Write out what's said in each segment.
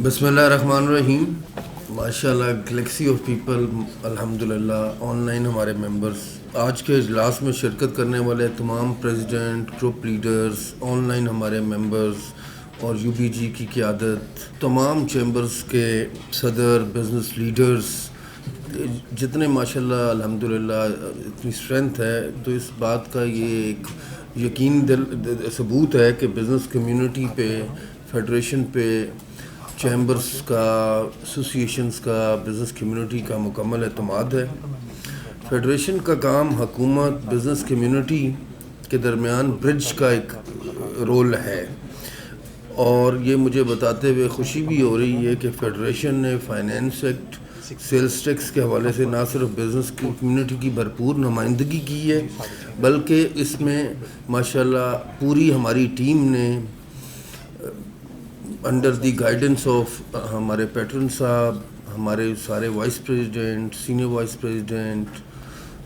بسم اللہ الرحمن الرحیم. ماشاء اللہ گلیکسی آف پیپل الحمدللہ آن لائن ہمارے ممبرس آج کے اجلاس میں شرکت کرنے والے تمام president group leaders on line ہمارے ممبرز اور یو بی جی کی قیادت تمام چیمبرز کے صدر بزنس لیڈرز جتنے ماشاءاللہ الحمدللہ اتنی اسٹرینتھ ہے تو اس بات کا یہ ایک یقین ثبوت ہے کہ بزنس کمیونٹی پہ فیڈریشن پہ چیمبرز کا ایسوسیشنز کا بزنس کمیونٹی کا مکمل اعتماد ہے. فیڈریشن کا کام حکومت بزنس کمیونٹی کے درمیان برج کا ایک رول ہے اور یہ مجھے بتاتے ہوئے خوشی بھی ہو رہی ہے کہ فیڈریشن نے فائنینس ایکٹ سیلز ٹیکس کے حوالے سے نہ صرف بزنس کمیونٹی کی بھرپور نمائندگی کی ہے بلکہ اس میں ماشاءاللہ پوری ہماری ٹیم نے انڈر دی گائیڈنس آف ہمارے پیٹرن صاحب ہمارے سارے vice president senior vice president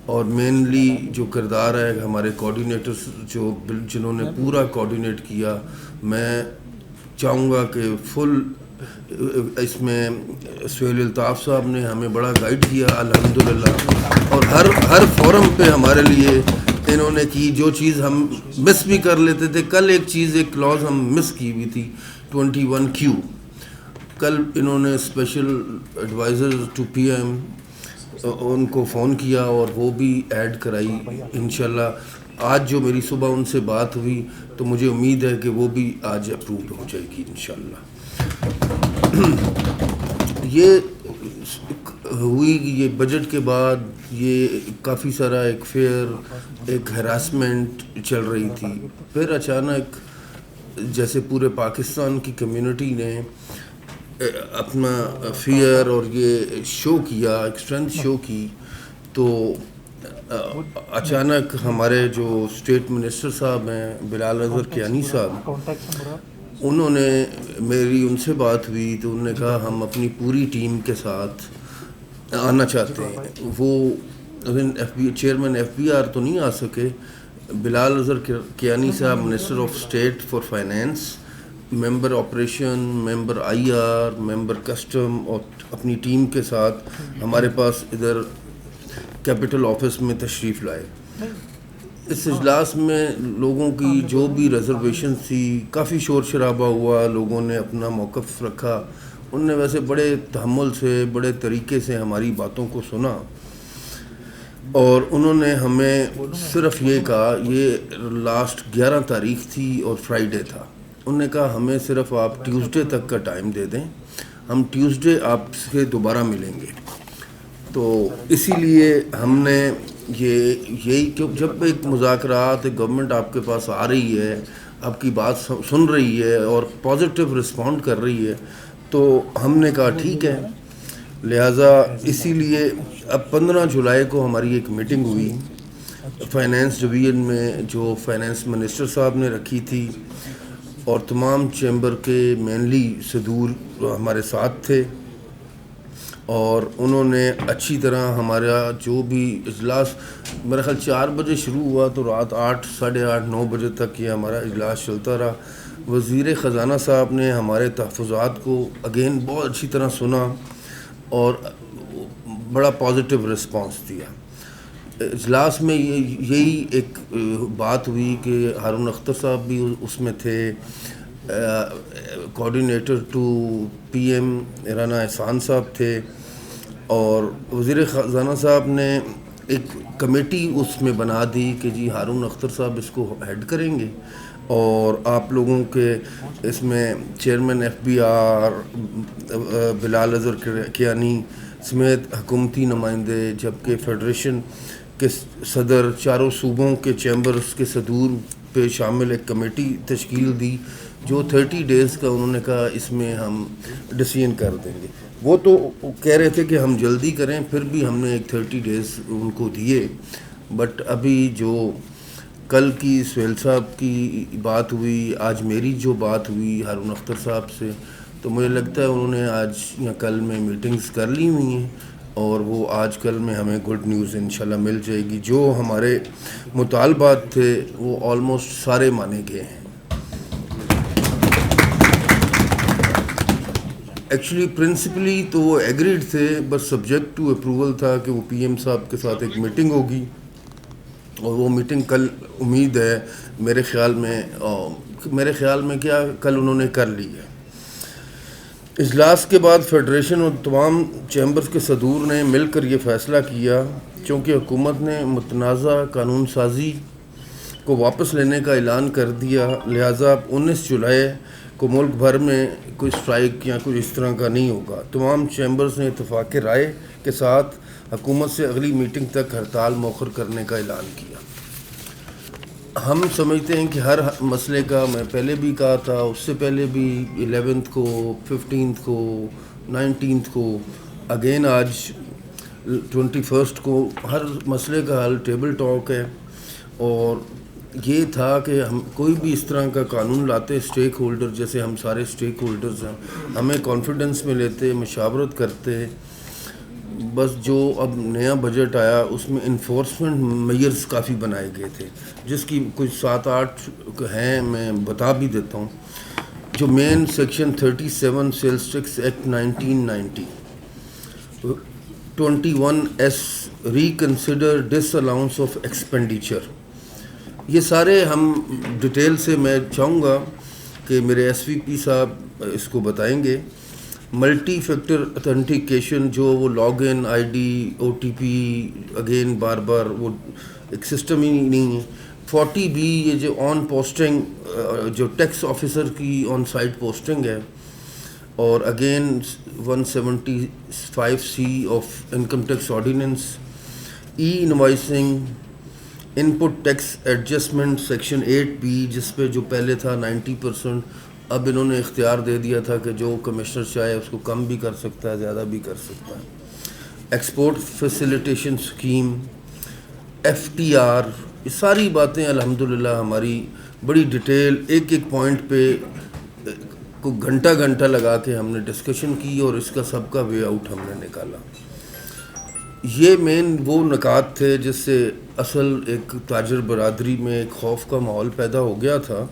اور مینلی جو کردار ہے ہمارے کوآرڈینیٹرز جنہوں نے پورا کوآرڈینیٹ کیا. میں چاہوں گا کہ فل اس میں سہیل الطاف صاحب نے ہمیں بڑا گائیڈ کیا الحمدللہ اور ہر فورم پہ ہمارے لیے انہوں نے کی جو چیز ہم مس بھی کر لیتے تھے. کل ایک کلاز ہم مس کی ہوئی تھی 21Q. کل انہوں نے special adviser to P M ان کو فون کیا اور وہ بھی ایڈ کرائی انشاءاللہ. آج جو میری صبح ان سے بات ہوئی تو مجھے امید ہے کہ وہ بھی آج اپرووڈ ہو جائے گی انشاءاللہ. یہ ہوئی یہ بجٹ کے بعد یہ کافی سارا ایک فیئر ایک ہراسمنٹ چل رہی تھی. پھر اچانک جیسے پورے پاکستان کی کمیونٹی نے اپنا فیئر اور یہ شو کیا ایک اسٹرینتھ شو کی تو اچانک ہمارے جو اسٹیٹ منسٹر صاحب ہیں بلال اظہر کیانی صاحب انہوں نے میری ان سے بات ہوئی تو انہوں نے کہا ہم اپنی پوری ٹیم کے ساتھ آنا چاہتے ہیں. وہ چیئرمین ایف بی آر تو نہیں آ سکے. بلال Azhar Kiani Sahib minister of state for finance member operation member I R member custom اور اپنی ٹیم کے ساتھ ہمارے پاس ادھر کیپٹل آفس میں تشریف لائے. اس اجلاس میں لوگوں کی جو بھی ریزرویشن تھی کافی شور شرابہ ہوا. لوگوں نے اپنا موقف رکھا. ان نے ویسے بڑے تحمل سے بڑے طریقے سے ہماری باتوں کو سنا اور انہوں نے ہمیں صرف یہ کہا یہ لاسٹ 11 تاریخ تھی اور فرائیڈے تھا. انہوں نے کہا ہمیں صرف آپ ٹیوزڈے تک کا ٹائم دے دیں ہم ٹیوزڈے آپ سے دوبارہ ملیں گے. تو اسی لیے ہم نے یہی جب ایک مذاکرات ایک گورنمنٹ آپ کے پاس آ رہی ہے آپ کی بات سن رہی ہے اور پازیٹیو رسپونڈ کر رہی ہے تو ہم نے کہا ٹھیک ہے. لہٰذا اسی لیے اب 15 جولائی کو ہماری ایک میٹنگ ہوئی فائنینس ڈویژن میں جو فائنینس منسٹر صاحب نے رکھی تھی اور تمام چیمبر کے مینلی صدور ہمارے ساتھ تھے اور انہوں نے اچھی طرح ہمارا جو بھی اجلاس میرا خیال 4 بجے شروع ہوا تو رات 8 ساڑھے 8 9 بجے تک یہ ہمارا اجلاس چلتا رہا. وزیر خزانہ صاحب نے ہمارے تحفظات کو اگین بہت اچھی طرح سنا اور بڑا پازیٹیو رسپانس دیا. اجلاس میں یہی ایک بات ہوئی کہ ہارون اختر صاحب بھی اس میں تھے coordinator to P M Rana Ahsan صاحب تھے اور وزیر خزانہ صاحب نے ایک کمیٹی اس میں بنا دی کہ جی ہارون اختر صاحب اس کو ہیڈ کریں گے اور آپ لوگوں کے اس میں چیئرمین ایف بی آر بلال اظہر کیانی سمیت حکومتی نمائندے جبکہ فیڈریشن کے صدر چاروں صوبوں کے چیمبرز کے صدور پہ شامل ایک کمیٹی تشکیل دی جو 30 days کا انہوں نے کہا اس میں ہم ڈیسیژن کر دیں گے. وہ تو کہہ رہے تھے کہ ہم جلدی کریں پھر بھی ہم نے ایک 30 days ان کو دیے. بٹ ابھی جو کل کی سہیل صاحب کی بات ہوئی آج میری جو بات ہوئی ہارون اختر صاحب سے تو مجھے لگتا ہے انہوں نے آج یا کل میں میٹنگز کر لی ہوئی ہیں اور وہ آج کل میں ہمیں گڈ نیوز انشاءاللہ مل جائے گی. جو ہمارے مطالبات تھے وہ آلموسٹ سارے مانے گئے ہیں. ایکچولی پرنسپلی تو وہ ایگریڈ تھے، بس سبجیکٹ ٹو اپروول تھا کہ وہ پی ایم صاحب کے ساتھ ایک میٹنگ ہوگی، اور وہ میٹنگ کل امید ہے میرے خیال میں کیا کل انہوں نے کر لی ہے۔ اجلاس کے بعد فیڈریشن اور تمام چیمبرز کے صدور نے مل کر یہ فیصلہ کیا، چونکہ حکومت نے متنازع قانون سازی کو واپس لینے کا اعلان کر دیا، لہٰذا 19 جولائی کو ملک بھر میں کوئی اسٹرائک یا کوئی اس طرح کا نہیں ہوگا۔ تمام چیمبرز نے اتفاق رائے کے ساتھ حکومت سے اگلی میٹنگ تک ہڑتال مؤخر کرنے کا اعلان کیا۔ ہم سمجھتے ہیں کہ ہر مسئلے کا، میں پہلے بھی کہا تھا، اس سے پہلے بھی 11 کو، 15 کو، 19 کو، اگین آج 21 کو، ہر مسئلے کا حل ٹیبل ٹاک ہے۔ اور یہ تھا کہ ہم کوئی بھی اس طرح کا قانون لاتے، اسٹیک ہولڈر جیسے ہم سارے اسٹیک ہولڈرز ہیں، ہمیں کانفیڈنس میں لیتے، مشاورت کرتے۔ بس جو اب نیا بجٹ آیا اس میں انفورسمنٹ میئرز کافی بنائے گئے تھے، جس کی کچھ 7-8 ہیں، میں بتا بھی دیتا ہوں۔ جو main section 37 sales tax act 1990، 21S reconsider disallowance of expenditure, یہ سارے ہم ڈیٹیل سے میں چاہوں گا کہ میرے ایس وی پی صاحب اس کو بتائیں گے۔ ملٹی فیکٹر اتھینٹیکیشن، جو وہ log in, I D, O T P, again بار بار وہ ایک سسٹم ہی نہیں ہے۔ 40B یہ جو آن پوسٹنگ، جو ٹیکس آفیسر کی آن سائٹ پوسٹنگ ہے، اور again 175C of income tax ordinance, e invoicing, input tax adjustment section 8B، جس پہ جو پہلے تھا 90%، اب انہوں نے اختیار دے دیا تھا کہ جو کمشنر چاہے اس کو کم بھی کر سکتا ہے، زیادہ بھی کر سکتا ہے۔ ایکسپورٹ فیسیلیٹیشن اسکیم، FTR، یہ ساری باتیں الحمدللہ ہماری بڑی ڈیٹیل، ایک ایک پوائنٹ پہ کو گھنٹہ لگا کے ہم نے ڈسکشن کی، اور اس کا سب کا وے آؤٹ ہم نے نکالا۔ یہ مین وہ نکات تھے جس سے اصل ایک تاجر برادری میں ایک خوف کا ماحول پیدا ہو گیا تھا،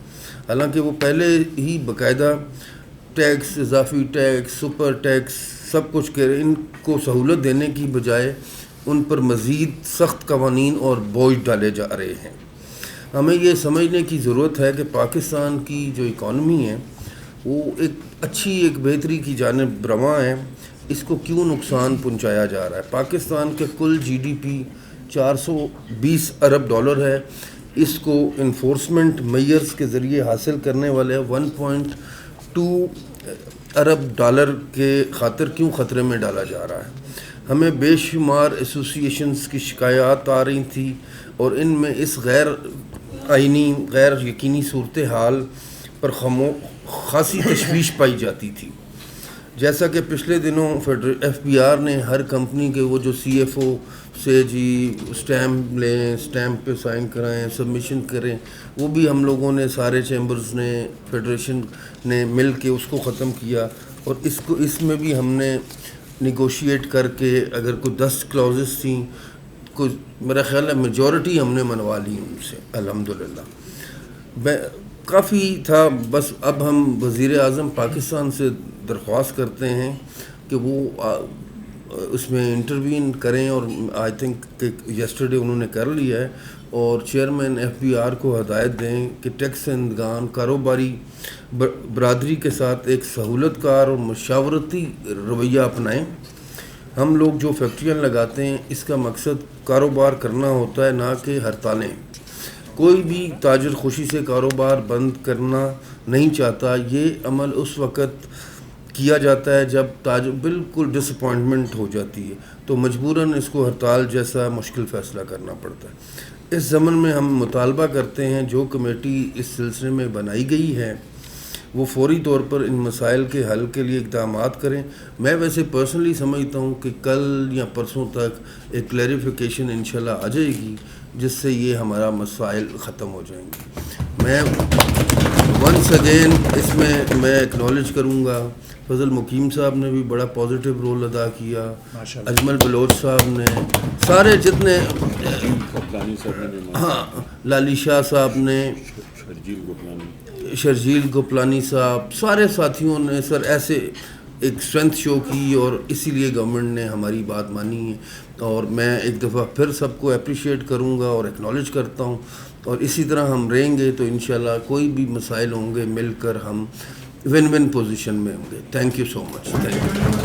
حالانکہ وہ پہلے ہی باقاعدہ ٹیکس، اضافی ٹیکس، سپر ٹیکس، سب کچھ ان کو سہولت دینے کی بجائے ان پر مزید سخت قوانین اور بوجھ ڈالے جا رہے ہیں۔ ہمیں یہ سمجھنے کی ضرورت ہے کہ پاکستان کی جو اکانومی ہے وہ ایک اچھی، ایک بہتری کی جانب رواں ہے، اس کو کیوں نقصان پہنچایا جا رہا ہے۔ پاکستان کے کل GDP 420 ارب ڈالر ہے، اس کو انفورسمنٹ میئرز کے ذریعے حاصل کرنے والے 1.2 ارب ڈالر کے خاطر کیوں خطرے میں ڈالا جا رہا ہے۔ ہمیں بے شمار ایسوسیشنز کی شکایات آ رہی تھی، اور ان میں اس غیر آئینی، غیر یقینی صورتحال پر خاصی تشویش پائی جاتی تھی۔ جیسا کہ پچھلے دنوں FBR نے ہر کمپنی کے وہ جو CFO سے جی اسٹیمپ لیں، اسٹیمپ پہ سائن کرائیں، سبمیشن کریں، وہ بھی ہم لوگوں نے، سارے چیمبرز نے، فیڈریشن نے مل کے اس کو ختم کیا، اور اس میں بھی ہم نے نیگوشیٹ کر کے، اگر کوئی 10 کلوزز تھیں، کوئی میرا خیال ہے میجورٹی ہم نے منوا لی ان سے الحمدللہ۔ کافی تھا، بس اب ہم وزیر اعظم پاکستان سے درخواست کرتے ہیں کہ وہ اس میں انٹروین کریں، اور آئی تھنک کہ یسٹرڈے انہوں نے کر لیا ہے، اور چیئرمین FBR کو ہدایت دیں کہ ٹیکس اندگان کاروباری برادری کے ساتھ ایک سہولت کار اور مشاورتی رویہ اپنائیں۔ ہم لوگ جو فیکٹریاں لگاتے ہیں، اس کا مقصد کاروبار کرنا ہوتا ہے، نہ کہ ہڑتالیں۔ کوئی بھی تاجر خوشی سے کاروبار بند کرنا نہیں چاہتا، یہ عمل اس وقت کیا جاتا ہے جب تاجر بالکل ڈس اپوائنٹمنٹ ہو جاتی ہے، تو مجبوراً اس کو ہڑتال جیسا مشکل فیصلہ کرنا پڑتا ہے۔ اس ضمن میں ہم مطالبہ کرتے ہیں جو کمیٹی اس سلسلے میں بنائی گئی ہے وہ فوری طور پر ان مسائل کے حل کے لیے اقدامات کریں۔ میں ویسے پرسنلی سمجھتا ہوں کہ کل یا پرسوں تک ایک کلیریفیکیشن انشاءاللہ آ جائے گی، جس سے یہ ہمارا مسائل ختم ہو جائیں گے۔ میں ونس اگین اس میں ایکنالج کروں گا، فضل مقیم صاحب نے بھی بڑا پازیٹیو رول ادا کیا، اجمل بلوچ صاحب نے، سارے جتنے، ہاں لالی شاہ صاحب نے، شرجیل گوپلانی صاحب، سارے ساتھیوں نے، سر ایسے ایک اسٹرینتھ شو کی، اور اسی لیے گورنمنٹ نے ہماری بات مانی ہے. اور میں ایک دفعہ پھر سب کو اپریشیٹ کروں گا اور ایکنالج کرتا ہوں، اور اسی طرح ہم رہیں گے تو انشاءاللہ کوئی بھی مسائل ہوں گے مل کر ہم ون ون پوزیشن میں ہوں گے. Thank you so much. Thank you.